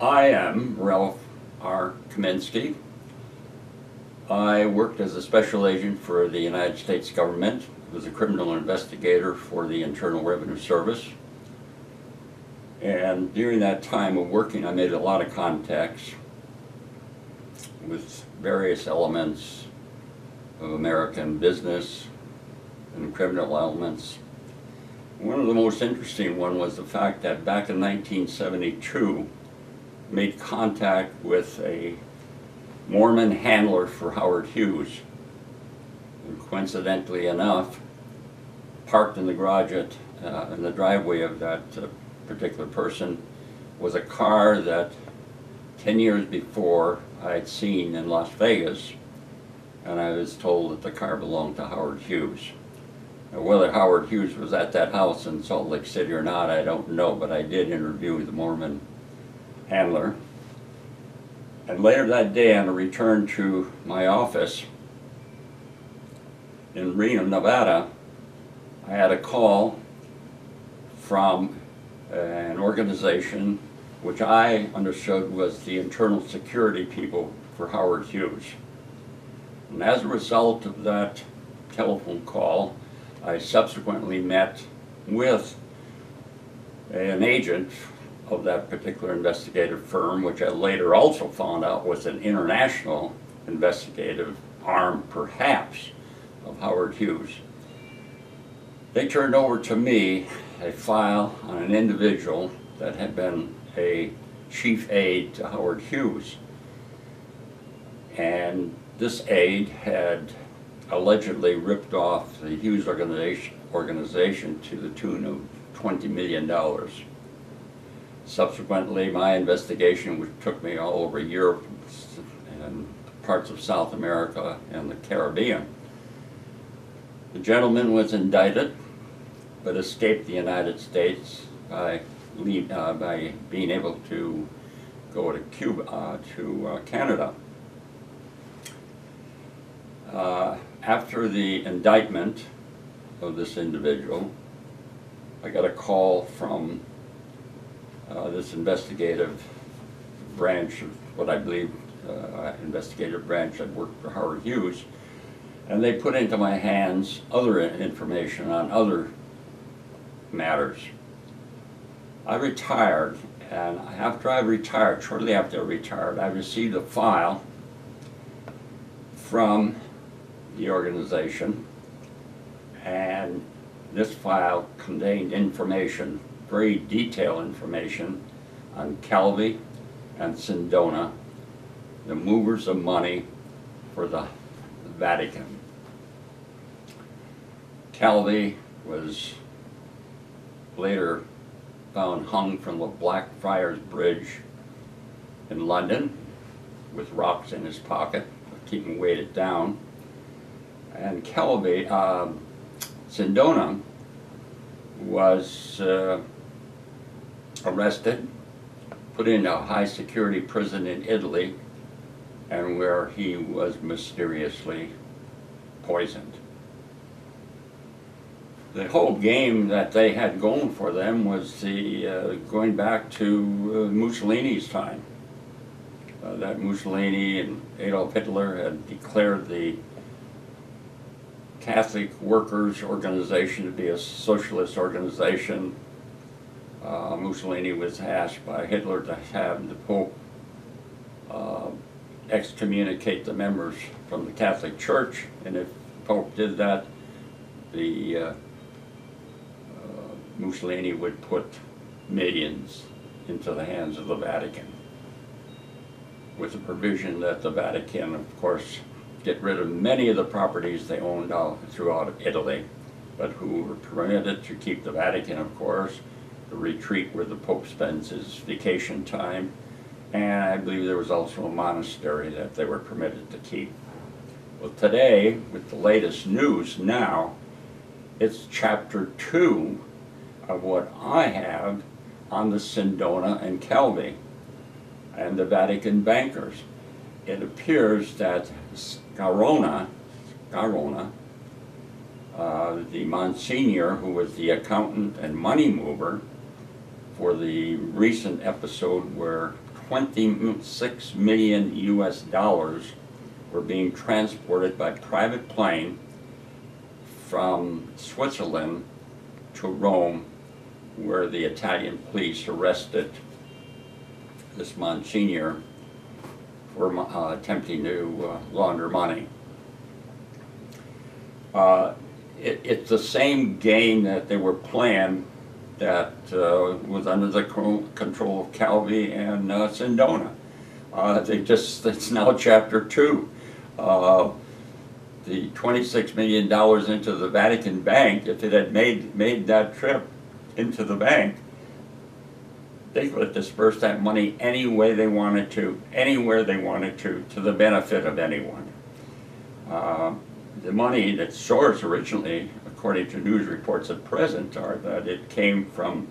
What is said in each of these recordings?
I am Ralph R. Kaminsky. I worked as a special agent for the United States government. I was a criminal investigator for the Internal Revenue Service. And during that time of working, I made a lot of contacts with various elements of American business and criminal elements. One of the most interesting one was the fact that back in 1972, made contact with a Mormon handler for Howard Hughes. And coincidentally enough, parked in the garage in the driveway of that particular person was a car that 10 years before I had seen in Las Vegas, and I was told that the car belonged to Howard Hughes. Now, whether Howard Hughes was at that house in Salt Lake City or not, I don't know, but I did interview the Mormon handler. And later that day, on a return to my office in Reno, Nevada, I had a call from an organization which I understood was the internal security people for Howard Hughes. And as a result of that telephone call, I subsequently met with an agent of that particular investigative firm, which I later also found out was an international investigative arm, perhaps, of Howard Hughes. They turned over to me a file on an individual that had been a chief aide to Howard Hughes. And this aide had allegedly ripped off the Hughes organization to the tune of $20 million. Subsequently, my investigation, which took me all over Europe and parts of South America and the Caribbean, the gentleman was indicted but escaped the United States by being able to go to Canada. After the indictment of this individual, I got a call from this investigative branch of what I believe investigative branch that worked for Howard Hughes, and they put into my hands other information on other matters. I retired, and after I retired, shortly after I retired, I received a file from the organization, and this file contained information, very detailed information, on Calvi and Sindona, the movers of money for the Vatican. Calvi was later found hung from the Blackfriars Bridge in London with rocks in his pocket, keeping weighted down. And Calvi, Sindona, was arrested, put in a high security prison in Italy, and where he was mysteriously poisoned. The whole game that they had going for them was going back to Mussolini's time. That Mussolini and Adolf Hitler had declared the Catholic Workers' Organization to be a socialist organization. Mussolini was asked by Hitler to have the Pope excommunicate the members from the Catholic Church, and if the Pope did that, the Mussolini would put millions into the hands of the Vatican, with the provision that the Vatican, of course, get rid of many of the properties they owned throughout Italy, but who were permitted to keep the Vatican, of course, the retreat where the Pope spends his vacation time, and I believe there was also a monastery that they were permitted to keep. Well, today, with the latest news now, it's chapter 2 of what I have on the Sindona and Calvi and the Vatican bankers. It appears that Scarona, the Monsignor who was the accountant and money mover for the recent episode where 26 million US dollars were being transported by private plane from Switzerland to Rome, where the Italian police arrested this Monsignor for attempting to launder money. It's the same game that they were playing that was under the control of Calvi and Sindona. It's now chapter 2. The $26 million into the Vatican bank, if it had made that trip into the bank, they could have dispersed that money any way they wanted to, anywhere they wanted to the benefit of anyone. The money, its source originally, according to news reports at present, are that it came from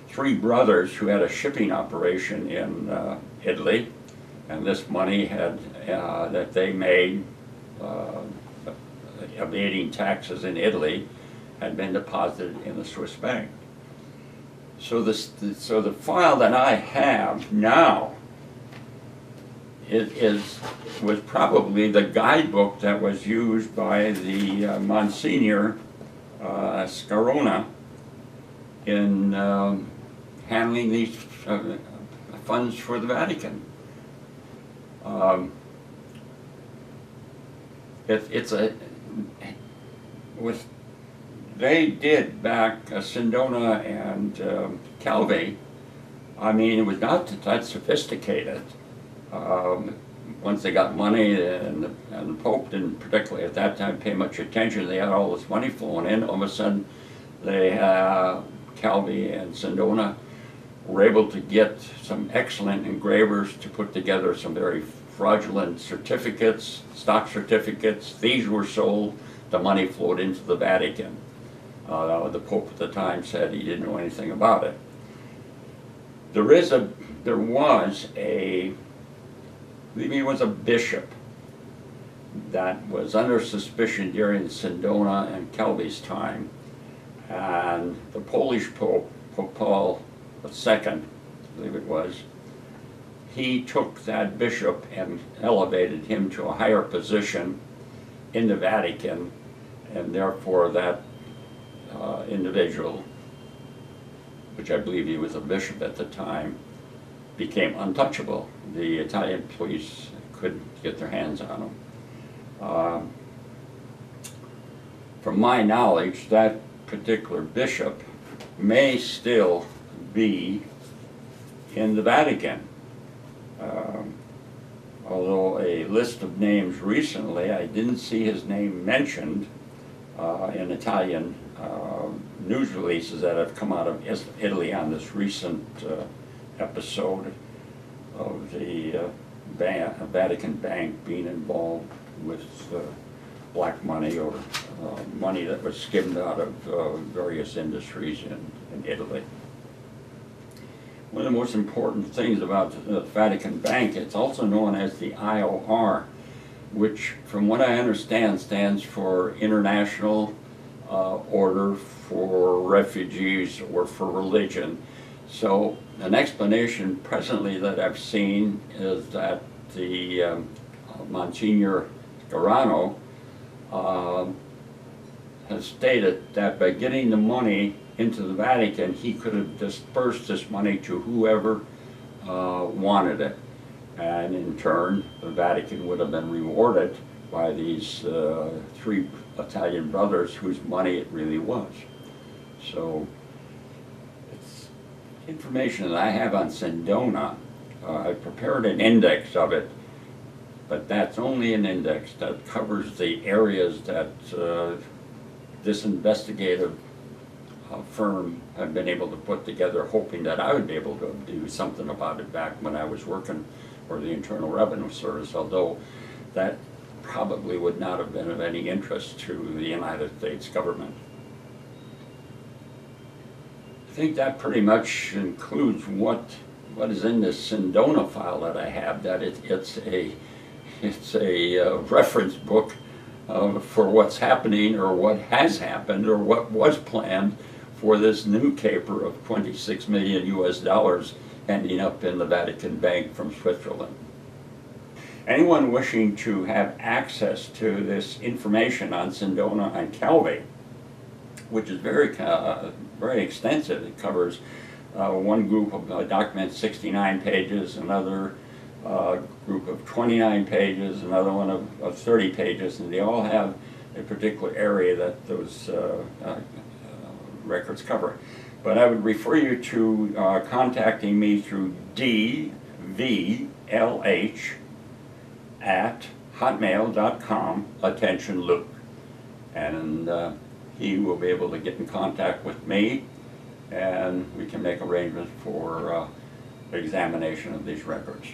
3 brothers who had a shipping operation in Italy, and this money had that they made evading taxes in Italy had been deposited in the Swiss bank. So the file that I have now was probably the guidebook that was used by the Monsignor Sindona in handling these funds for the Vatican. They did back Sindona and Calvi. I mean, it was not that sophisticated. Once they got money, and the Pope didn't particularly at that time pay much attention, they had all this money flowing in. All of a sudden, Calvi and Sindona were able to get some excellent engravers to put together some very fraudulent certificates, stock certificates. These were sold. The money flowed into the Vatican. The Pope at the time said he didn't know anything about it. There was a bishop that was under suspicion during Sindona and Calvi's time, and the Polish Pope, Pope Paul II, I believe it was, he took that bishop and elevated him to a higher position in the Vatican, and therefore that individual, which I believe he was a bishop at the time, became untouchable. The Italian police couldn't get their hands on him. From my knowledge, that particular bishop may still be in the Vatican. Although a list of names recently, I didn't see his name mentioned in Italian news releases that have come out of Italy on this recent episode of the Vatican Bank being involved with black money or money that was skimmed out of various industries in Italy. One of the most important things about the Vatican Bank, it's also known as the IOR, which from what I understand stands for International Order for Refugees or for Religion. So an explanation presently that I've seen is that the Monsignor Sindona has stated that by getting the money into the Vatican, he could have dispersed this money to whoever wanted it. And in turn, the Vatican would have been rewarded by these 3 Italian brothers whose money it really was. So it's information that I have on Sindona. I prepared an index of it, but that's only an index that covers the areas that this investigative firm had been able to put together, hoping that I would be able to do something about it back when I was working for the Internal Revenue Service, although that probably would not have been of any interest to the United States government. I think that pretty much includes what is in this Sindona file that I have, that it's a reference book for what's happening or what has happened or what was planned for this new caper of 26 million US dollars ending up in the Vatican Bank from Switzerland. Anyone wishing to have access to this information on Sindona and Calvi, which is very extensive. It covers one group of documents 69 pages, another group of 29 pages, another one of 30 pages, and they all have a particular area that those records cover. But I would refer you to contacting me through dvlh@hotmail.com, attention Luke, and he will be able to get in contact with me, and we can make arrangements for examination of these records.